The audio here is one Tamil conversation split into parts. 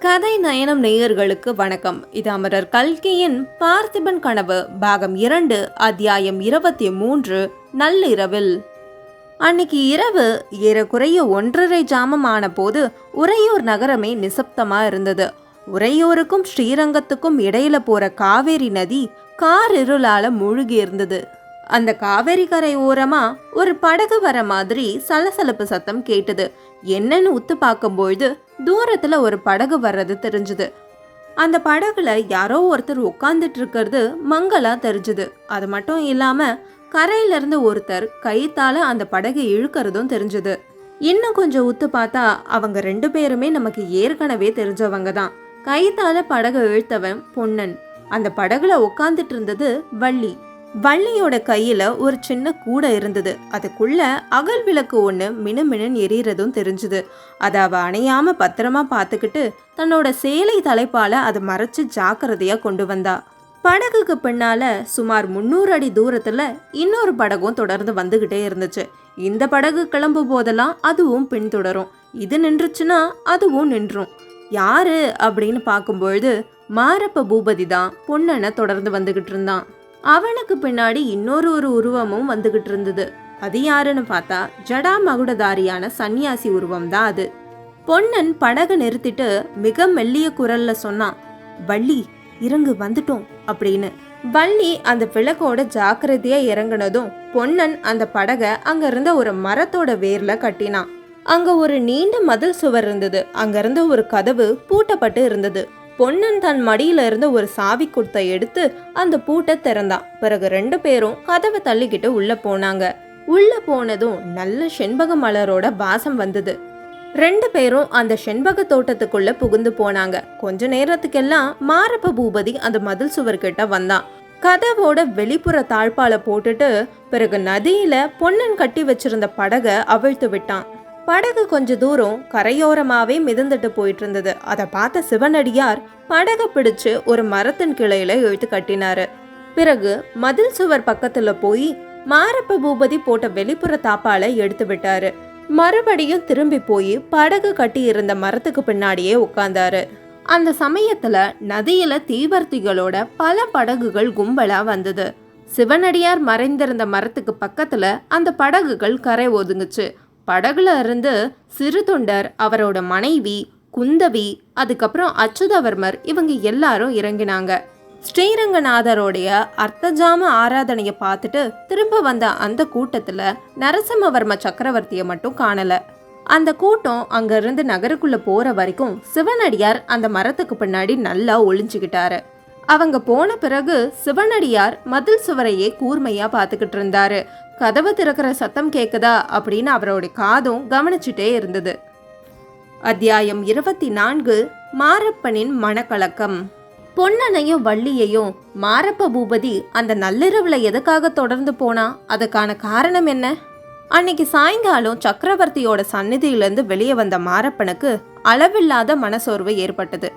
கதை நயனம் நேயர்களுக்கு வணக்கம். இது அமரர் கல்கியின் பார்த்திபன் கனவு பாகம் 2 அத்தியாயம் 23 நள்ளிரவில். அன்னைக்கு இரவு ஏறக்குறைய 1:30 ஜாமம் ஆன போது உறையூர் நகரமே நிசப்தமா இருந்தது. உறையூருக்கும் ஸ்ரீரங்கத்துக்கும் இடையில போற காவேரி நதி காரிருளால மூழ்கி இருந்தது. அந்த காவேரி கரை ஓரமா ஒரு படகு வர மாதிரி சலசலப்பு சத்தம் கேட்டது. என்னன்னு உத்து பார்க்கும்பொழுது தூரத்துல ஒரு படகு வர்றது தெரிஞ்சுது. அந்த படகுல யாரோ ஒருத்தர் உட்கார்ந்துட்டு இருக்கிறது மங்களா தெரிஞ்சுது. அது மட்டும் இல்லாம கரையில இருந்து ஒருத்தர் கைத்தால அந்த படகை இழுக்கிறதும் தெரிஞ்சுது. இன்னும் கொஞ்சம் உத்து பார்த்தா அவங்க 2 பேருமே நமக்கு ஏற்கனவே தெரிஞ்சவங்க தான். கைத்தால படகை இழுத்தவன் பொன்னன். அந்த படகுல உட்கார்ந்துட்டு இருந்தது வள்ளி. வள்ளியோட கையில ஒரு சின்ன கூடை இருந்தது. அதுக்குள்ள அகல் விளக்கு ஒண்ணு மினுமினு எரியறதும் தெரிஞ்சுது. அதை அவ அணையாம பத்திரமா பார்த்துக்கிட்டு தன்னோட சேலை தலைப்பால அதை மறைச்சு ஜாக்கிரதையா கொண்டு வந்தா. படகுக்கு பின்னால சுமார் 300 அடி தூரத்துல இன்னொரு படகும் தொடர்ந்து வந்துகிட்டே இருந்துச்சு. இந்த படகு கிளம்பும் போதெல்லாம் அதுவும் பின்தொடரும். இது நின்றுச்சுன்னா அதுவும் நின்றும். யாரு அப்படின்னு பார்க்கும்பொழுது மாரப்ப பூபதி தான் பொன்னனை தொடர்ந்து வந்துகிட்டு இருந்தான். அவனுக்கு பின்னாடி இன்னொரு உருவமும் வந்துகிட்டு இருந்தது. அது யாருன்னு பார்த்தா ஜடா மகுடதாரியான சன்னியாசி உருவம் தான் அது. பொன்னன் படகு நிறுத்திட்டு மிக மெல்லிய குரல்ல சொன்னான், வள்ளி இறங்கு, வந்துட்டோம் அப்படின்னு. வள்ளி அந்த விளக்கோட ஜாக்கிரதையா இறங்குனதும் பொன்னன் அந்த படகை அங்க இருந்த ஒரு மரத்தோட வேர்ல கட்டினான். அங்க ஒரு நீண்ட மதில் சுவர் இருந்தது. அங்க இருந்த ஒரு கதவு பூட்டப்பட்டு இருந்தது. பொன்னன் தன் மடியில இருந்து ஒரு சாவி குர்த்தை எடுத்து அந்த பூட்டை திறந்தான். பிறகு 2 பேரும் கதவை தள்ளிக்கிட்டு உள்ள போனாங்க. உள்ள போனதும் நல்ல செண்பக மலரோட வாசம் வந்தது. 2 பேரும் அந்த செண்பக தோட்டத்துக்குள்ள புகுந்து போனாங்க. கொஞ்ச நேரத்துக்கெல்லாம் மாரப்ப பூபதி அந்த மதில் சுவர்கிட்ட வந்தான். கதவோட வெளிப்புற தாழ்பால போட்டுட்டு பிறகு நதியில பொன்னன் கட்டி வச்சிருந்த படகை அவிழ்த்து விட்டான். படகு கொஞ்ச தூரம் கரையோரமாவே மிதந்துட்டு போயிட்டு இருந்தது. அதை பார்த்த சிவனடியார் படகை பிடிச்சு ஒரு மரத்தின் கிளையில இழுத்து கட்டினாரு. பிறகு மதில் சுவர் பக்கத்துல போய் மாரப்ப பூபதி போட்ட வெளிப்புற தாப்பால எடுத்து விட்டாரு. மறுபடியும் திரும்பி போய் படகு கட்டி இருந்த மரத்துக்கு பின்னாடியே உட்கார்ந்தாரு. அந்த சமயத்துல நதியில தீவர்த்திகளோட பல படகுகள் கும்பலா வந்தது. சிவனடியார் மறைந்திருந்த மரத்துக்கு பக்கத்துல அந்த படகுகள் கரை ஒதுங்குச்சு. படகுல இருந்து சிறு தொண்டர், அவரோட மனைவி குந்தவி, அதுக்கப்புறம் அச்சுதவர்மர், இவங்க எல்லாரும் இறங்கினாங்க. ஸ்ரீரங்கநாதரோடைய அர்த்தஜாம ஆராதனைய பார்த்துட்டு திரும்ப வந்த அந்த கூட்டத்துல நரசிம்மவர்ம சக்கரவர்த்திய மட்டும் காணல. அந்த கூட்டம் அங்க இருந்து நகருக்குள்ள போற வரைக்கும் சிவனடியார் அந்த மரத்துக்கு பின்னாடி நல்லா ஒளிஞ்சுக்கிட்டாரு. அவங்க போன பிறகு சிவனடியார் மதில் சுவரையே கூர்மையா பார்த்துக்கிட்டு இருந்தாரு. கதவு திறக்கிற சத்தம் கேக்குதா அப்படின்னு அவரோட காதும் கவனிச்சுட்டே இருந்தது. அத்தியாயம் 24 மாரப்பனின் மனக்கலக்கம். பொன்னனையும் வள்ளியையும் மாரப்ப பூபதி அந்த நள்ளிரவுல எதுக்காக தொடர்ந்து போனா? அதுக்கான காரணம் என்ன? அன்னைக்கு சாயங்காலம் சக்கரவர்த்தியோட சந்நிதியிலிருந்து வெளியே வந்த மாரப்பனுக்கு அளவில்லாத மனசோர்வு ஏற்பட்டது.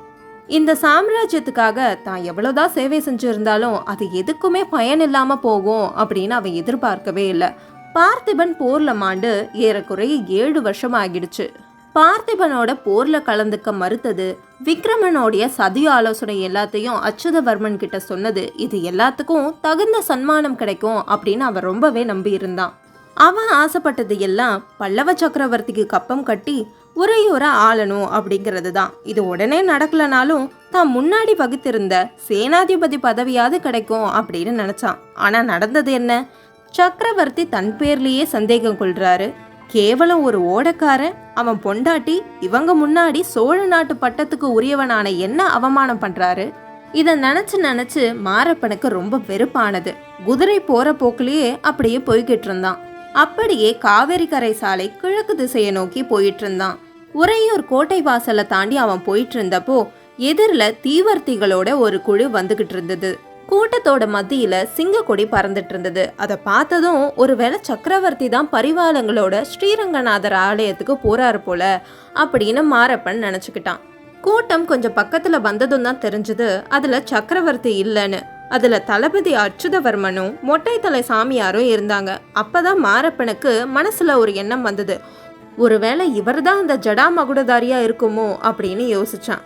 இந்த சாம்ராஜ்யத்துக்காக தான் எவ்வளவுதான் சேவை செஞ்சிருந்தாலும் அது எதுக்குமே பயன் இல்லாம போகும் அப்படின்னு அவன் எதிர்பார்க்கவே இல்லை. பார்த்திபன் போர்ல மாண்டு ஏறக்குறைய 7 வருஷம் ஆகிடுச்சு. பார்த்திபனோட போர்ல கலந்துக்க மறுத்தது, விக்ரமனோடைய சதி ஆலோசனை எல்லாத்தையும் அச்சுதவர்மன் கிட்ட சொன்னது, இது எல்லாத்துக்கும் தகுந்த சன்மானம் கிடைக்கும் அப்படின்னு அவன் ரொம்பவே நம்பி இருந்தான். அவன் ஆசைப்பட்டது எல்லாம் பல்லவ சக்கரவர்த்திக்கு கப்பம் கட்டி உறையூரை ஆளணும் அப்படிங்கிறது தான். இது உடனே நடக்கலனாலும் தான் முன்னாடி வகித்திருந்த சேனாதிபதி பதவியாவது கிடைக்கும் அப்படின்னு நினைச்சான். ஆனா நடந்தது என்ன? சக்கரவர்த்தி தன் பேர்லயே சந்தேகம் கொள்றாரு. கேவலம் ஒரு ஓடக்காரன், அவன் பொண்டாட்டி இவங்க முன்னாடி சோழ நாட்டு பட்டத்துக்கு உரியவனான என்ன அவமானம் பண்றாரு. இத நினைச்சு மாரப்பனுக்கு ரொம்ப வெறுப்பானது. குதிரை போற போக்குலயே அப்படியே போய்கிட்டு இருந்தான். அப்படியே காவேரி கரை சாலை கிழக்கு திசையை நோக்கி போயிட்டு இருந்தான். உறையூர் கோட்டை வாசலை தாண்டி அவன் போயிட்டு இருந்தப்போ எதிரில் தீவர்த்திகளோட ஒரு குழு வந்துகிட்டு இருந்தது. கூட்டத்தோட மத்தியில சிங்க கொடி பறந்துட்டு இருந்தது. அதை பார்த்ததும் ஒருவேளை சக்கரவர்த்தி தான் பரிவாளங்களோட ஸ்ரீரங்கநாதர் ஆலயத்துக்கு போறாரு போல அப்படின்னு மாரப்பன் நினைச்சுக்கிட்டான். கூட்டம் கொஞ்சம் பக்கத்துல வந்ததும் தான் தெரிஞ்சது அதுல சக்கரவர்த்தி இல்லைன்னு. அதுல தளபதி அச்சுதவர்மனும் மொட்டை தலை சாமியாரும் இருந்தாங்க. அப்பதான் மாரப்பனுக்கு மனசுல ஒரு எண்ணம் வந்தது. ஒருவேளை இவர்தான் அந்த ஜடா மகுடதாரியா இருக்குமோ அப்படின்னு யோசிச்சான்.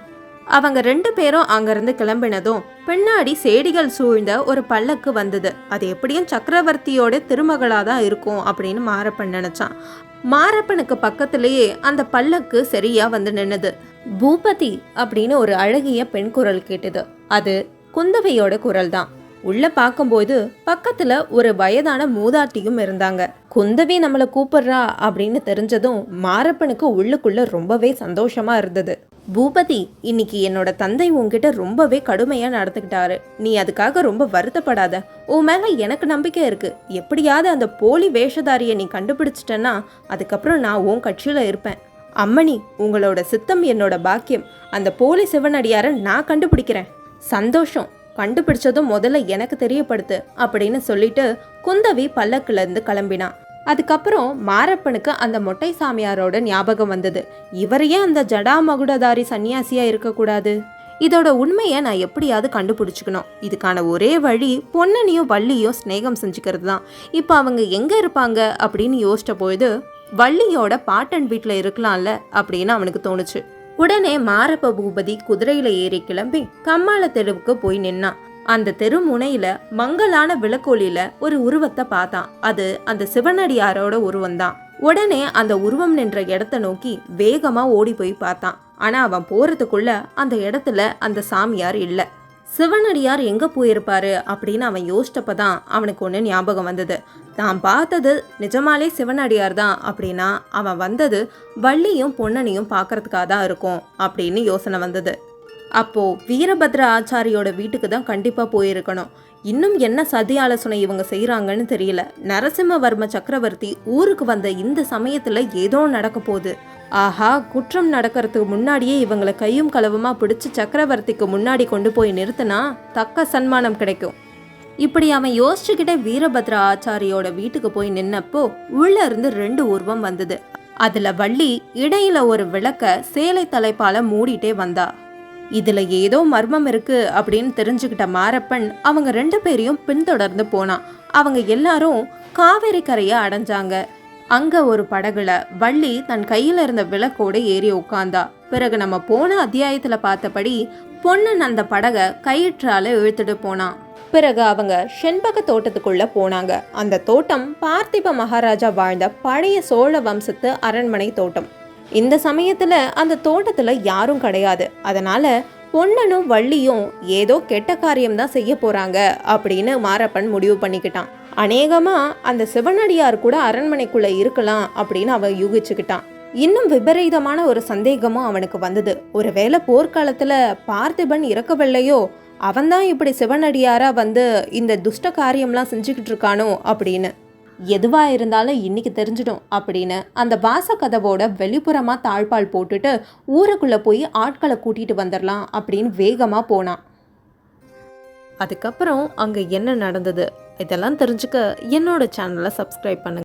அவங்க 2 பேரும் அங்கிருந்து கிளம்பினதும் பின்னாடி சேடிகள் சூழ்ந்த ஒரு பல்லக்கு வந்தது. அது எப்படியும் சக்கரவர்த்தியோட திருமகளா தான் இருக்கும் அப்படின்னு மாரப்பன் நினைச்சான். மாரப்பனுக்கு பக்கத்திலேயே அந்த பல்லக்கு சரியா வந்து நின்னது. பூபதி அப்படின்னு ஒரு அழகிய பெண் குரல் கேட்டது. அது குந்தவையோட குரல் தான். உள்ள பார்க்கும்போது பக்கத்துல ஒரு வயதான மூதாட்டியும் இருந்தாங்க. குந்தவி நம்மளை கூப்பிடுறா அப்படின்னு தெரிஞ்சதும் மாரப்பனுக்கு உள்ளுக்குள்ள ரொம்பவே சந்தோஷமா இருந்தது. பூபதி, இன்னைக்கு என்னோட தந்தை உன்கிட்ட ரொம்பவே கடுமையா நடந்துக்கிட்டாரு. நீ அதுக்காக ரொம்ப வருத்தப்படாத. உன் மேல எனக்கு நம்பிக்கை இருக்கு. எப்படியாவது அந்த போலி வேஷதாரியை நீ கண்டுபிடிச்சிட்டன்னா அதுக்கப்புறம் நான் உன் கட்சியில இருப்பேன். அம்மணி, உங்களோட சித்தம் என்னோட பாக்கியம். அந்த போலி சிவனடியாரை நான் கண்டுபிடிக்கிறேன். சந்தோஷம். கண்டுபிடிச்சதும் முதல்ல எனக்கு தெரியப்படுத்து அப்படின்னு சொல்லிட்டு குந்தவி பல்லக்குல இருந்து கிளம்பினான். அதுக்கப்புறம் மாரப்பனுக்கு அந்த மொட்டை சாமியாரோட ஞாபகம் வந்தது. இவரையே அந்த ஜடாமகுடதாரி சன்னியாசியா இருக்கக்கூடாது. இதோட உண்மையை நான் எப்படியாவது கண்டுபிடிச்சிக்கணும். இதுக்கான ஒரே வழி பொன்னனியும் வள்ளியும் ஸ்நேகம் செஞ்சுக்கிறது தான். இப்போ அவங்க எங்க இருப்பாங்க அப்படின்னு யோசிச்ச பொழுது வள்ளியோட பாட்டன் வீட்டில் இருக்கலாம்ல அப்படின்னு அவனுக்கு தோணுச்சு. உடனே மாரப்ப பூபதி குதிரையில ஏறி கிளம்பி கம்மாள தெருவுக்கு போய் நின்னான். அந்த தெரு முனையில மங்கலான விளக்கோலியில ஒரு உருவத்தை பார்த்தான். அது அந்த சிவனடியாரோட உருவம்தான். உடனே அந்த உருவம் நின்ற இடத்த நோக்கி வேகமா ஓடி போய் பார்த்தான். ஆனா அவன் போறதுக்குள்ள அந்த இடத்துல அந்த சாமியார் இல்ல. சிவனடியார் எங்க போயிருப்பாரு அப்படின்னு அவன் யோசிச்சப்பதான் அவனுக்கு ஒண்ணு ஞாபகம் வந்தது. தான் பார்த்தது நிஜமாலே சிவனடியார் தான் அப்படின்னா அவன் வந்தது வள்ளியும் பொன்னனியும் பார்க்கறதுக்காக தான் இருக்கும் அப்படின்னு யோசனை வந்தது. அப்போ வீரபத்ர ஆச்சாரியோட வீட்டுக்கு தான் கண்டிப்பா போயிருக்கணும். இன்னும் என்ன சதி ஆலோசனை இவங்க செய்யறாங்கன்னு தெரியல. நரசிம்மவர்ம சக்கரவர்த்தி ஊருக்கு வந்த இந்த சமயத்துல ஏதோ நடக்க போகுது. ஆஹா, குற்றம் நடக்கிறதுக்கு முன்னாடியே இவங்களை கையும் களவுமா பிடிச்சு சக்கரவர்த்திக்கு முன்னாடி கொண்டு போய் நிறுத்தினா தக்க சன்மானம் கிடைக்கும். இப்படி அவன் யோசிச்சுக்கிட்டே வீரபத்ர ஆச்சாரியோட வீட்டுக்கு போய் நின்னப்போ உள்ள இருந்து 2 உருவம் வந்தது. அதுல வள்ளி இடையில ஒரு விளக்க சேலை தலைப்பால மூடிட்டே வந்தா. இதுல ஏதோ மர்மம் இருக்கு அப்படின்னு தெரிஞ்சுக்கிட்ட மாரப்பன் அவங்க 2 பேரையும் பின்தொடர்ந்து போனான். அவங்க எல்லாரும் காவேரி கரையை அடைஞ்சாங்க. அங்க ஒரு படகுல வள்ளி தன் கையில இருந்த விளக்கோட ஏறி உட்கார்ந்தா. பிறகு நம்ம போன அத்தியாயத்துல பார்த்தபடி பொன்னன் அந்த படகை கயிற்றால இழுத்துட்டு போனான். பிறகு அவங்க செண்பக தோட்டத்துக்குள்ள போனாங்க. அந்த தோட்டம் பார்த்திப மகாராஜா வாழ்ந்த பழைய சோழ வம்சத்து அரண்மனை தோட்டம். இந்த சமயத்துல அந்த தோட்டத்துல யாரும் கிடையாது. அதனால பொன்னனும் வள்ளியும் ஏதோ கெட்ட காரியம் தான் செய்ய போறாங்க அப்படின்னு மாரப்பன் முடிவு பண்ணிக்கிட்டான். அநேகமா அந்த சிவனடியார் கூட அரண்மனைக்குள்ள இருக்கலாம் அப்படின்னு அவன் யூகிச்சுக்கிட்டான். இன்னும் விபரீதமான ஒரு சந்தேகமும் அவனுக்கு வந்தது. ஒருவேளை போர்க்காலத்துல பார்த்திபன் இறக்கவில்லையோ, அவன்தான் இப்படி சிவனடியாரா வந்து இந்த துஷ்ட காரியம்லாம் செஞ்சுக்கிட்டு இருக்கானோ அப்படின்னு. எதுவா இருந்தாலும் இன்னைக்கு தெரிஞ்சிடும் அப்படின்னு அந்த வாசக்கதவோட வெளிப்புறமா தாழ்பால் போட்டுட்டு ஊருக்குள்ள போய் ஆட்களை கூட்டிட்டு வந்துடலாம் அப்படின்னு வேகமா போனான். அதுக்கப்புறம் அங்க என்ன நடந்தது இதெல்லாம் தெரிஞ்சுக்க என்னோட சேனலை சப்ஸ்கிரைப் பண்ணுங்க.